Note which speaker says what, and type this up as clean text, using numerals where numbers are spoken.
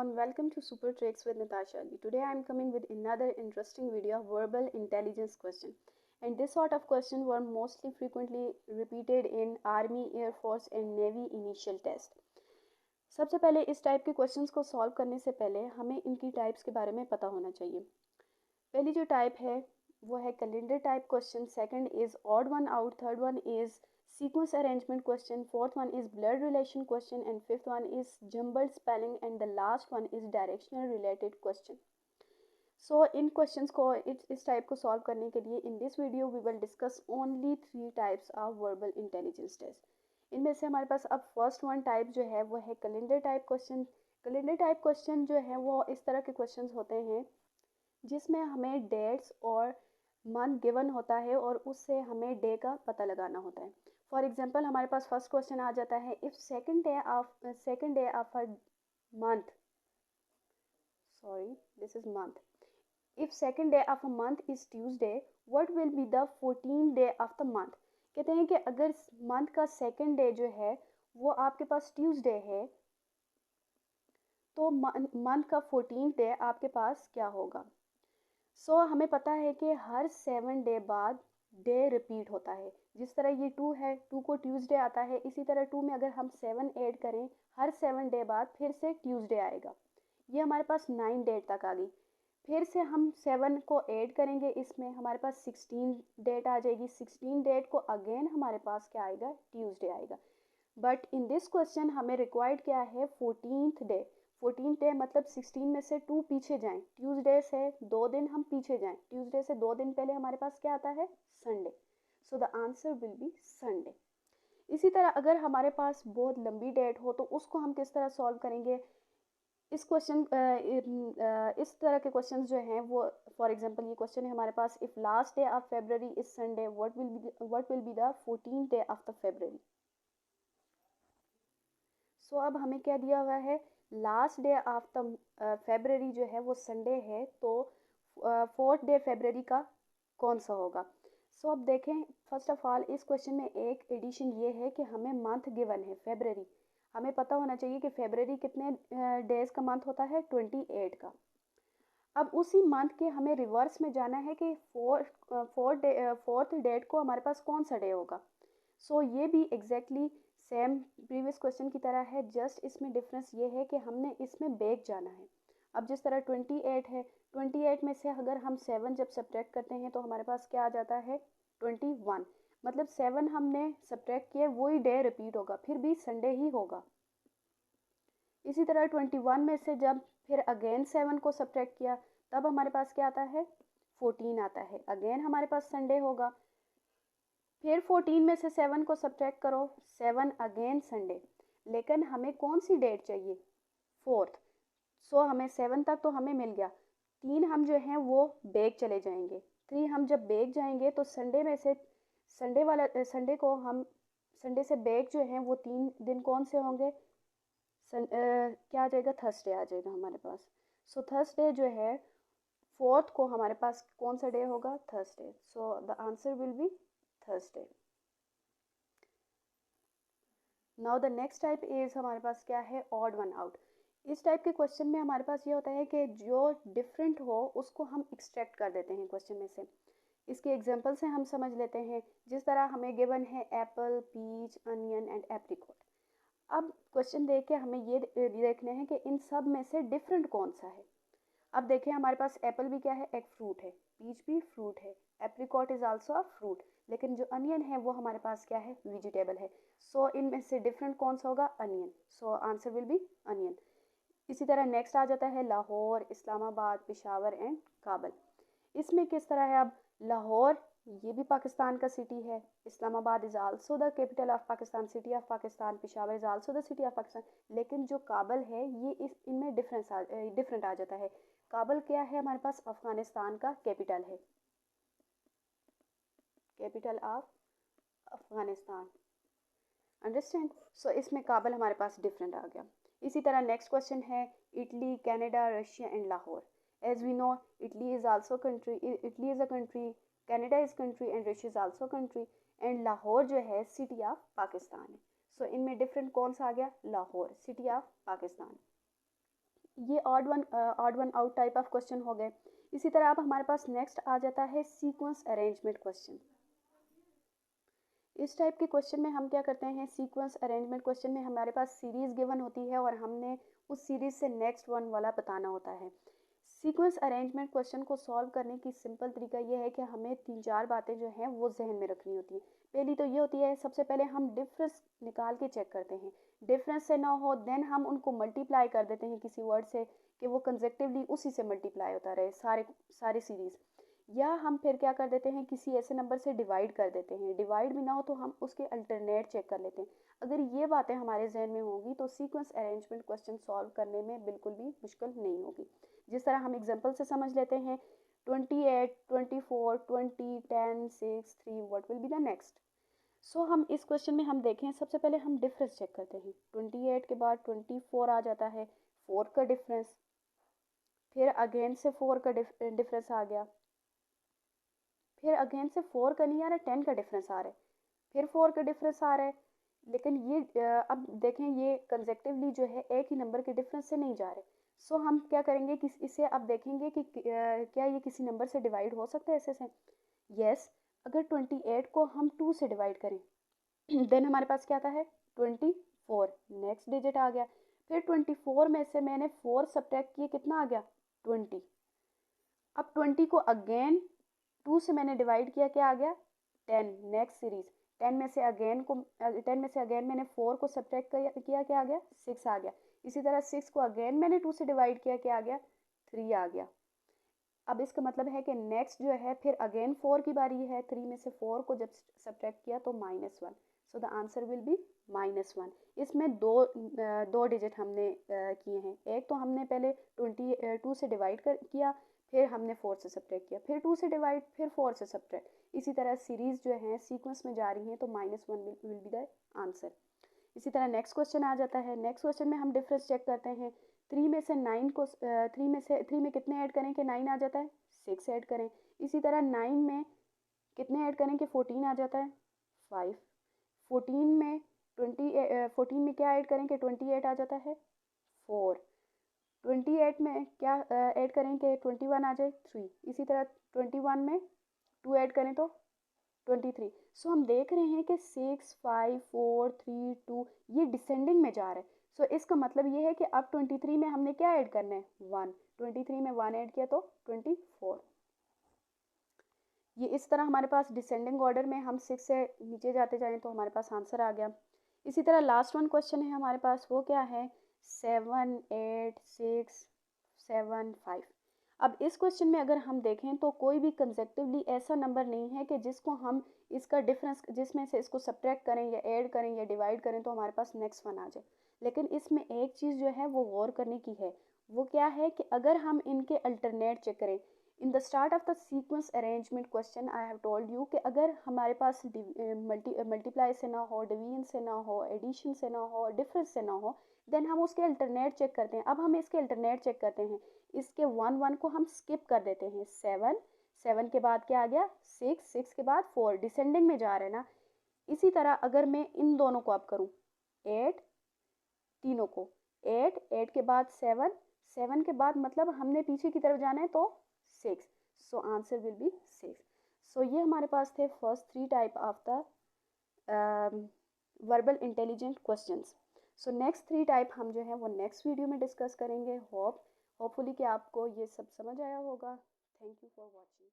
Speaker 1: everyone, welcome to Super Tricks with Natasha Ali. Today I am coming with another interesting video of verbal intelligence question. And this sort of question were mostly frequently repeated in Army, Air Force and Navy initial test. सबसे पहले इस type के questions को solve करने से पहले हमें इनकी टाइप्स के बारे में पता होना चाहिए। पहली जो टाइप है वो है calendar type question, second is odd one out, third one is sequence arrangement question, fourth one is blood relation question, and fifth one is jumbled spelling, and the last one is directional related question. So इन questions को इस type को solve करने के लिए in this video we will discuss only 3 types of verbal intelligence test. इनमें से हमारे पास अब फर्स्ट वन टाइप जो है वो है calendar type question. Calendar type question जो है वो इस तरह के क्वेश्चन होते हैं जिसमें हमें डेट्स और मंथ गिवन होता है और उससे हमें डे का पता लगाना होता है। फॉर एग्जाम्पल हमारे पास फर्स्ट क्वेश्चन आ जाता है, if second day of a month, sorry this is month, if second day of a month is Tuesday, what will be the 14th day of the month. कहते हैं कि अगर month का second day जो है वो आपके पास ट्यूसडे है तो मंथ का 14th डे आपके पास क्या होगा। हमें पता है कि हर 7 डे बाद डे रिपीट होता है। जिस तरह ये 2 है, 2 को ट्यूसडे आता है, इसी तरह 2 में अगर हम 7 ऐड करें हर 7 डे बाद फिर से ट्यूसडे आएगा। ये हमारे पास 9 डेट तक आ गई। फिर से हम 7 को ऐड करेंगे, इसमें हमारे पास 16 डेट आ जाएगी। 16 डेट को अगेन हमारे पास क्या आएगा, ट्यूसडे आएगा। बट इन दिस क्वेश्चन हमें रिक्वायर्ड क्या है, 14th डे। 14th डे मतलब 16 में से 2 पीछे जाएं, ट्यूसडे से 2 दिन हम पीछे जाएं, ट्यूसडे से 2 दिन पहले हमारे पास क्या आता है, Sunday. So the answer will be Sunday. इसी तरह अगर हमारे पास बहुत लंबी डेट हो तो उसको हम किस तरह सॉल्व करेंगे। इस इस तरह के क्वेश्चंस जो हैं वो, फॉर एग्जांपल ये क्वेश्चन है हमारे पास, if last day of February is Sunday, what will be the 14th day of the February. So अब हमें क्या दिया हुआ है, last day of the February जो है वो संडे है, तो 4th डे फेब्रुअरी का कौन सा होगा। अब देखें, फर्स्ट ऑफ ऑल इस क्वेश्चन में एक एडिशन ये है कि हमें मंथ गिवन है फेब्रुअरी। हमें पता होना चाहिए कि फेब्रुअरी कितने डेज का मंथ होता है, 28 का। अब उसी मंथ के हमें रिवर्स में जाना है कि फोर्थ डेट को हमारे पास कौन सा डे होगा। ये भी एग्जैक्टली सेम प्रीवियस क्वेश्चन की तरह है, जस्ट इसमें डिफरेंस ये है कि हमने इसमें बैक जाना है। अब जिस तरह 28 है, 28 में से अगर हम 7 जब सब्ट्रैक्ट करते हैं तो हमारे पास क्या आ जाता है, 21। मतलब 7 हमने सब्ट्रैक्ट किए, वही डे रिपीट होगा, फिर भी संडे ही होगा। इसी तरह 21 में से जब फिर अगेन 7 को सब्ट्रैक्ट किया तब हमारे पास क्या आता है, 14 आता है, अगेन हमारे पास संडे होगा। फिर 14 में से 7 को सब्ट्रैक्ट करो, 7 अगेन संडे। लेकिन हमें कौन सी डेट चाहिए, 4th। हमें 7 तक तो हमें मिल गया, 3 हम जो हैं वो बैक चले जाएंगे। 3 हम जब बैक जाएंगे तो संडे में से संडे को हम संडे से बैक जो हैं वो 3 दिन कौन से होंगे, क्या आ जाएगा, थर्सडे आ जाएगा हमारे पास। थर्सडे जो है 4th को हमारे पास कौन सा डे होगा, Thursday. The answer will be Thursday. Now the next type is हमारे पास क्या है, ऑड वन आउट। इस टाइप के क्वेश्चन में हमारे पास ये होता है कि जो डिफरेंट हो उसको हम एक्सट्रैक्ट कर देते हैं क्वेश्चन में से। इसके एग्जांपल से हम समझ लेते हैं। जिस तरह हमें गिवन है apple, peach, onion and apricot. अब क्वेश्चन देख के हमें ये देखना है कि इन सब में से डिफरेंट कौन सा है। अब देखें, हमारे पास एप्पल भी क्या है, एक फ्रूट है, पीच भी फ्रूट है, apricot is also a fruit, लेकिन जो अनियन है वो हमारे पास क्या है, वेजिटेबल है। इनमें से डिफरेंट कौन सा होगा, onion. Answer will be onion. इसी तरह नेक्स्ट आ जाता है लाहौर, इस्लामाबाद, पेशावर एंड काबल। इसमें किस तरह है, अब लाहौर ये भी पाकिस्तान का सिटी है, Islamabad is also the capital of Pakistan, city of Pakistan, Peshawar is also the city of Pakistan. लेकिन जो काबल है ये इनमें डिफरेंट आ जाता है। काबल क्या है, हमारे पास अफगानिस्तान का कैपिटल है, कैपिटल ऑफ अफगानिस्तान, अंडरस्टैंड। इसमें काबल हमारे पास डिफरेंट आ गया। इसी तरह नेक्स्ट क्वेश्चन है, Italy, Canada, Russia and Lahore. As we know, Italy is also country, Italy is a country, Canada is country and Russia is also country, and Lahore जो है सिटी ऑफ पाकिस्तान है। इनमें डिफरेंट कौन सा आ गया, लाहौर, सिटी ऑफ पाकिस्तान। ये odd one out type of question हो गए। इसी तरह अब हमारे पास नेक्स्ट आ जाता है सीक्वेंस अरेंजमेंट क्वेश्चन। इस टाइप के क्वेश्चन में हम क्या करते हैं, सीक्वेंस अरेंजमेंट क्वेश्चन में हमारे पास सीरीज गिवन होती है और हमने उस सीरीज से नेक्स्ट वन वाला बताना होता है। सीक्वेंस अरेंजमेंट क्वेश्चन को सॉल्व करने की सिंपल तरीका ये है कि हमें 3-4 बातें जो हैं वो जहन में रखनी होती हैं। पहली तो ये होती है, सबसे पहले हम डिफरेंस निकाल के चेक करते हैं। डिफरेंस से ना हो देन हम उनको मल्टीप्लाई कर देते हैं किसी वर्ड से कि वो कंजेक्टिवली उसी से मल्टीप्लाई होता रहे सारे सीरीज। या हम फिर क्या कर देते हैं, किसी ऐसे नंबर से डिवाइड कर देते हैं। डिवाइड भी ना हो तो हम उसके अल्टरनेट चेक कर लेते हैं। अगर ये बातें हमारे जहन में होंगी तो सीक्वेंस अरेंजमेंट क्वेश्चन सॉल्व करने में बिल्कुल भी मुश्किल नहीं होगी। जिस तरह हम एग्जांपल से समझ लेते हैं, 28, 24, 20, 10, 6, 3, what will be the next. So हम इस क्वेश्चन में हम देखें, सबसे पहले हम डिफरेंस चेक करते हैं। 28 के बाद 24 आ जाता है, 4 का डिफरेंस, फिर अगेन से 4 का डिफरेंस आ गया, फिर अगेन से 4 का नहीं आ रहा, 10 का डिफरेंस आ रहा है, फिर 4 का डिफरेंस आ रहा है। लेकिन ये अब देखें, ये कंजेक्टिवली जो है एक ही नंबर के डिफरेंस से नहीं जा रहे। सो हम क्या करेंगे कि इसे अब देखेंगे कि क्या ये किसी नंबर से डिवाइड हो सकता है ऐसे से। यस, अगर 28 को हम 2 से डिवाइड करें देन हमारे पास क्या आता है, 24, नेक्स्ट डिजिट आ गया। फिर 24 में से मैंने 4 सब्ट्रैक्ट किए, कितना आ गया, 20। अब 20 को अगेन 2 से मैंने डिवाइड किया, क्या आ गया, 10, नेक्स्ट सीरीज। 10 में से अगेन मैंने 4 को सब्ट्रैक्ट किया, क्या आ गया, 6 आ गया। इसी तरह 6 को अगेन मैंने 2 से डिवाइड किया, क्या आ गया, 3 आ गया। अब इसका मतलब है कि नेक्स्ट जो है फिर अगेन 4 की बारी है। 3 में से 4 को जब सब्ट्रैक्ट किया तो -1, so the answer will be -1। इसमें दो डिजिट हमने किए हैं। एक तो हमने पहले 2 से डिवाइड किया, फिर हमने 4 से सब्ट्रैक्ट किया, फिर 2 से डिवाइड, फिर 4 से सब्ट्रैक्ट। इसी तरह सीरीज जो है सीक्वेंस में जा रही हैं तो -1 विल बी द आंसर। इसी तरह नेक्स्ट क्वेश्चन आ जाता है। नेक्स्ट क्वेश्चन में हम डिफरेंस चेक करते हैं। 3 में से 9 को 3 में कितने ऐड करें कि 9 आ जाता है, 6 ऐड करें। इसी तरह 9 में कितने ऐड करें कि 14 आ जाता है, 5। 14 में 14 में क्या ऐड करें कि 28 आ जाता है, 4। 28 में क्या ऐड करें कि 21 आ जाए, 3। इसी तरह 21 में 2 ऐड करें तो 23। सो हम देख रहे हैं कि 6, 5, 4, 3, 2 ये डिसेंडिंग में जा रहा है। सो इसका मतलब ये है कि अब 23 में हमने क्या ऐड करना है, 1। 23 में 1 ऐड किया तो 24। ये इस तरह हमारे पास डिसेंडिंग ऑर्डर में हम 6 से नीचे जाते जाएं तो हमारे पास आंसर आ गया। इसी तरह लास्ट वन क्वेश्चन है हमारे पास, वो क्या है, 7, 8, 6, 7, 5। अब इस क्वेश्चन में अगर हम देखें तो कोई भी कंसेक्टिवली ऐसा नंबर नहीं है कि जिसको हम इसका डिफरेंस, जिसमें से इसको सब्ट्रैक्ट करें या ऐड करें या डिवाइड करें तो हमारे पास नेक्स्ट वन आ जाए। लेकिन इसमें एक चीज़ जो है वो गौर करने की है, वो क्या है कि अगर हम इनके अल्टरनेट चेक करें। In the start of the sequence arrangement question I have told you कि अगर हमारे पास मल्टीप्लाई से ना हो, डिवीजन से ना हो, एडिशन से ना हो, डिफरेंस से ना हो, देन हम उसके अल्टरनेट चेक करते हैं। अब हम इसके अल्टरनेट चेक करते हैं। इसके 1 को हम स्किप कर देते हैं। 7 के बाद क्या आ गया, 6 के बाद 4, डिसेंडिंग में जा रहे हैं ना। इसी तरह अगर मैं इन दोनों को अब करूँ, 8, तीनों को 8 के बाद 7 के बाद मतलब हमने पीछे की तरफ जाना है तो 6। So answer will be 6। सो ये हमारे पास थे first 3 type of the verbal intelligent questions. So next 3 type हम जो है वो नेक्स्ट वीडियो में डिस्कस करेंगे। होपफुली कि आपको ये सब समझ आया होगा। Thank you for watching.